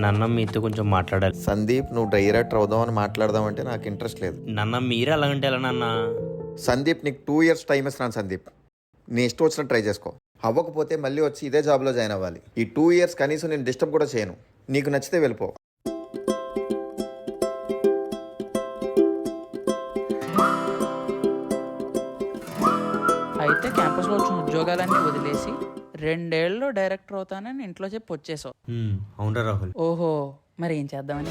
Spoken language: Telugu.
నాన్న మీతో కొంచెం మాట్లాడాలి. సందీప్, నువ్వు డైరెక్టర్ అవుదామని మాట్లాడదామంటే నాకు ఇంట్రెస్ట్ లేదు. నాన్న మీరే అలాగంటే ఎలా నాన్న? సందీప్, నీకు 2 years టైం ఇస్తున్నాను సందీప్. నీ ఇష్టం వచ్చినట్టు ట్రై చేసుకో. అవ్వకపోతే మళ్ళీ వచ్చి ఇదే జాబ్లో జాయిన్ అవ్వాలి. ఈ 2 years కనీసం నేను డిస్టర్బ్ కూడా చేయను. నీకు నచ్చితే వెళ్ళిపో. అయితే క్యాంపస్లో వచ్చిన ఉద్యోగాలన్నీ వదిలేసి 2 ఏళ్ళలో డైరెక్టర్ అవుతానని ఇంట్లో చెప్పి వచ్చేసావు. అవునరా రాహుల్. ఓహో, మరి ఏం చేద్దామని?